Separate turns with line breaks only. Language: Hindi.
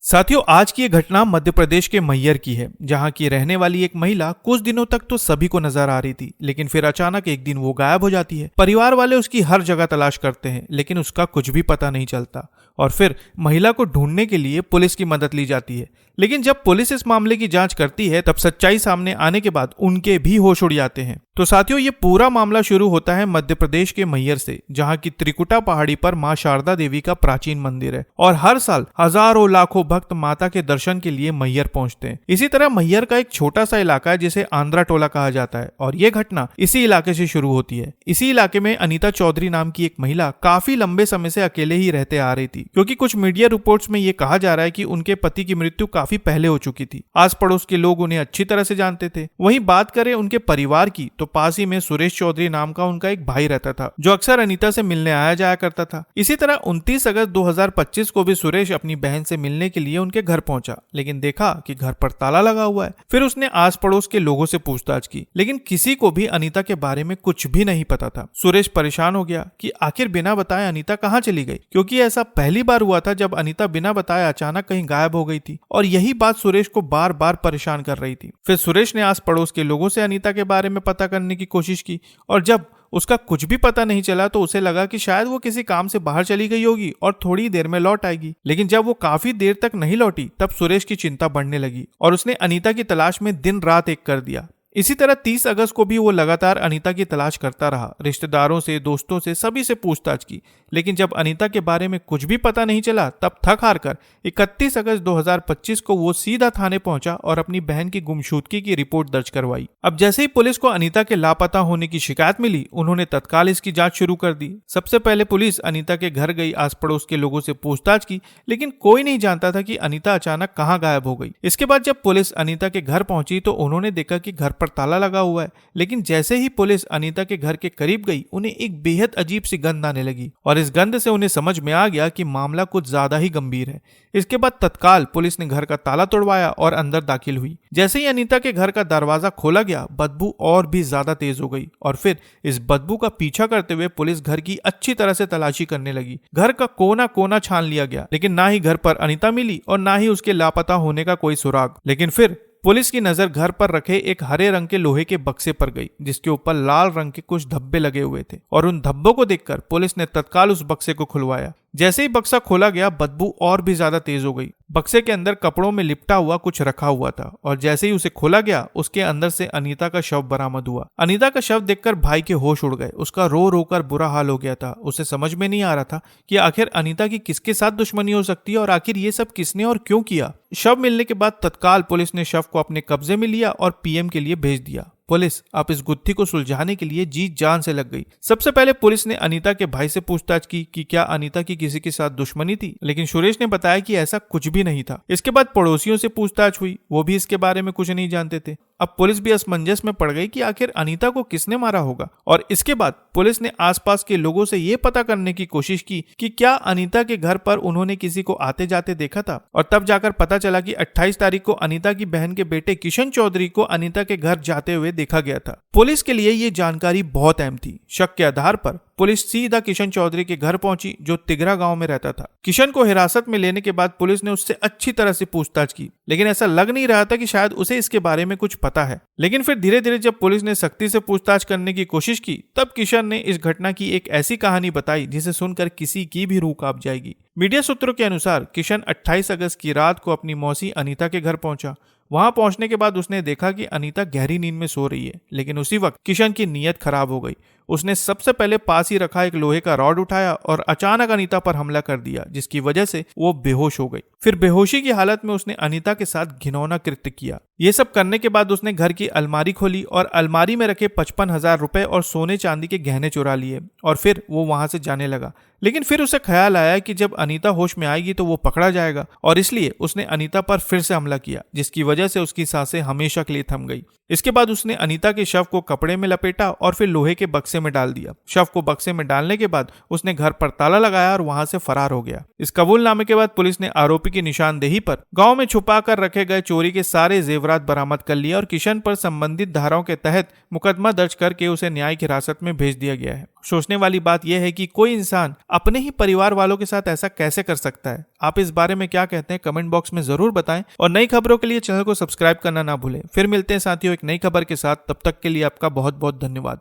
साथियों, आज की ये घटना मध्य प्रदेश के मैहर की है, जहां की रहने वाली एक महिला कुछ दिनों तक तो सभी को नजर आ रही थी, लेकिन फिर अचानक एक दिन वो गायब हो जाती है। परिवार वाले उसकी हर जगह तलाश करते हैं, लेकिन उसका कुछ भी पता नहीं चलता। और फिर महिला को ढूंढने के लिए पुलिस की मदद ली जाती है, लेकिन जब पुलिस इस मामले की जांच करती है, तब सच्चाई सामने आने के बाद उनके भी होश उड़ जाते हैं। तो साथियों, ये पूरा मामला शुरू होता है मध्य प्रदेश के मैहर से, जहां की त्रिकुटा पहाड़ी पर मां शारदा देवी का प्राचीन मंदिर है और हर साल हजारों लाखों भक्त माता के दर्शन के लिए मैहर पहुंचते हैं। इसी तरह मैहर का एक छोटा सा इलाका है जिसे आंध्रा टोला कहा जाता है, और ये घटना इसी इलाके से शुरू होती है। इसी इलाके में अनीता चौधरी नाम की एक महिला काफी लंबे समय से अकेले ही रहते आ रही थी, क्योंकि कुछ मीडिया रिपोर्ट्स में ये कहा जा रहा है कि उनके पति की मृत्यु काफी पहले हो चुकी थी। आस पड़ोस के लोग उन्हें अच्छी तरह से जानते थे। वहीं बात करें उनके परिवार की, तो पास ही में सुरेश चौधरी नाम का उनका एक भाई रहता था, जो अक्सर अनीता से मिलने आया जाया करता था। इसी तरह 29 अगस्त 2025 को भी सुरेश अपनी बहन से मिलने के लिए उनके घर पहुंचा, लेकिन देखा कि घर पर ताला लगा हुआ है। फिर उसने आस पड़ोस के लोगों से पूछताछ की, लेकिन किसी को भी अनीता के बारे में कुछ भी नहीं पता था। सुरेश परेशान हो गया कि आखिर बिना बताए अनीता कहाँ चली गई, क्योंकि ऐसा पहली बार हुआ था जब अनीता बिना बताए अचानक कहीं गायब हो गई थी, और यही बात सुरेश को बार बार परेशान कर रही थी। फिर सुरेश ने आस पड़ोस के लोगों से अनीता के बारे में पता करने की कोशिश की, और जब उसका कुछ भी पता नहीं चला तो उसे लगा कि शायद वो किसी काम से बाहर चली गई होगी और थोड़ी देर में लौट आएगी। लेकिन जब वो काफी देर तक नहीं लौटी, तब सुरेश की चिंता बढ़ने लगी और उसने अनीता की तलाश में दिन रात एक कर दिया। इसी तरह 30 अगस्त को भी वो लगातार अनीता की तलाश करता रहा। रिश्तेदारों से, दोस्तों से, सभी से पूछताछ की, लेकिन जब अनीता के बारे में कुछ भी पता नहीं चला, तब थक हार कर 31 अगस्त 2025 को वो सीधा थाने पहुंचा और अपनी बहन की गुमशुदगी की रिपोर्ट दर्ज करवाई। अब जैसे ही पुलिस को अनीता के लापता होने की शिकायत मिली, उन्होंने तत्काल इसकी जांच शुरू कर दी। सबसे पहले पुलिस अनीता के घर गई, आस पड़ोस के लोगों से पूछताछ की, लेकिन कोई नहीं जानता था कि अनीता अचानक कहाँ गायब हो गई। इसके बाद जब पुलिस अनीता के घर पहुंची तो उन्होंने देखा कि घर पर ताला लगा हुआ है, लेकिन जैसे ही पुलिस अनीता के घर के करीब गई, उन्हें एक बेहद अजीब सी गंध आने लगी, और इस गंध से उन्हें समझ में आ गया कि मामला कुछ ज्यादा ही गंभीर है। इसके बाद तत्काल पुलिस ने घर का ताला तोड़वाया और अंदर दाखिल हुई। जैसे ही अनीता के घर का दरवाजा खोला गया, बदबू और भी ज्यादा तेज हो गई, और फिर इस बदबू का पीछा करते हुए पुलिस घर की अच्छी तरह से तलाशी करने लगी। घर का कोना कोना छान लिया गया, लेकिन ना ही घर पर अनीता मिली और ना ही उसके लापता होने का कोई सुराग। लेकिन फिर पुलिस की नजर घर पर रखे एक हरे रंग के लोहे के बक्से पर गई, जिसके ऊपर लाल रंग के कुछ धब्बे लगे हुए थे, और उन धब्बों को देखकर पुलिस ने तत्काल उस बक्से को खुलवाया। जैसे ही बक्सा खोला गया, बदबू और भी ज्यादा तेज हो गई। बक्से के अंदर कपड़ों में लिपटा हुआ कुछ रखा हुआ था, और जैसे ही उसे खोला गया, उसके अंदर से अनीता का शव बरामद हुआ। अनीता का शव देखकर भाई के होश उड़ गए। उसका रो रो कर बुरा हाल हो गया था। उसे समझ में नहीं आ रहा था कि आखिर अनीता की किसके साथ दुश्मनी हो सकती है, और आखिर ये सब किसने और क्यों किया। शव मिलने के बाद तत्काल पुलिस ने शव को अपने कब्जे में लिया और पीएम के लिए भेज दिया। पुलिस अब इस गुत्थी को सुलझाने के लिए जी जान से लग गई। सबसे पहले पुलिस ने अनीता के भाई से पूछताछ की कि क्या अनीता की किसी के साथ दुश्मनी थी, लेकिन सुरेश ने बताया कि ऐसा कुछ भी नहीं था। इसके बाद पड़ोसियों से पूछताछ हुई, वो भी इसके बारे में कुछ नहीं जानते थे। अब पुलिस भी असमंजस में पड़ गई कि आखिर अनीता को किसने मारा होगा, और इसके बाद पुलिस ने आसपास के लोगों से ये पता करने की कोशिश की कि क्या अनीता के घर पर उन्होंने किसी को आते जाते देखा था, और तब जाकर पता चला कि 28 तारीख को अनीता की बहन के बेटे किशन चौधरी को अनीता के घर जाते हुए देखा गया था। पुलिस के लिए ये जानकारी बहुत अहम थी। शक के आधार पर पुलिस सीधा किशन चौधरी के घर पहुंची, जो तिगरा गांव में रहता था। किशन को हिरासत में लेने के बाद पुलिस ने उससे अच्छी तरह से पूछताछ की, लेकिन ऐसा लग नहीं रहा था कि शायद उसे इसके बारे में कुछ पता है। लेकिन फिर धीरे धीरे जब पुलिस ने सख्ती से पूछताछ करने की कोशिश की, तब किशन ने इस घटना की एक ऐसी कहानी बताई जिसे सुनकर किसी की भी रूह कांप जाएगी। मीडिया सूत्रों के अनुसार किशन 28 अगस्त की रात को अपनी मौसी अनीता के घर पहुंचा। वहां पहुंचने के बाद उसने देखा कि अनीता गहरी नींद में सो रही है, लेकिन उसी वक्त किशन की नीयत खराब हो गई। उसने सबसे पहले पास ही रखा एक लोहे का रॉड उठाया और अचानक अनीता पर हमला कर दिया, जिसकी वजह से वो बेहोश हो गई। फिर बेहोशी की हालत में उसने अनीता के साथ घिनौना कृत्य किया। ये सब करने के बाद उसने घर की अलमारी खोली और अलमारी में रखे 55,000 रुपए और सोने चांदी के गहने चुरा लिए, और फिर वो वहां से जाने लगा। लेकिन फिर उसे ख्याल आया कि जब अनीता होश में आएगी तो वो पकड़ा जाएगा, और इसलिए उसने अनीता पर फिर से हमला किया, जिसकी वजह से उसकी सांसें हमेशा के लिए थम गई। इसके बाद उसने अनीता के शव को कपड़े में लपेटा और फिर लोहे के बक्से बक्से में डाल दिया। शव को बक्से में डालने के बाद उसने घर पर ताला लगाया और वहां से फरार हो गया। इस कबूलनामे के बाद पुलिस ने आरोपी की निशानदेही पर गांव में छुपा कर रखे गए चोरी के सारे जेवरात बरामद कर लिए और किशन पर संबंधित धाराओं के तहत मुकदमा दर्ज करके उसे न्यायिक हिरासत में भेज दिया गया है। सोचने वाली बात यह है कि कोई इंसान अपने ही परिवार वालों के साथ ऐसा कैसे कर सकता है। आप इस बारे में क्या कहते हैं कमेंट बॉक्स में जरूर बताएं और नई खबरों के लिए चैनल को सब्सक्राइब करना ना भूलें। फिर मिलते हैं साथियों एक नई खबर के साथ, तब तक के लिए आपका बहुत बहुत धन्यवाद।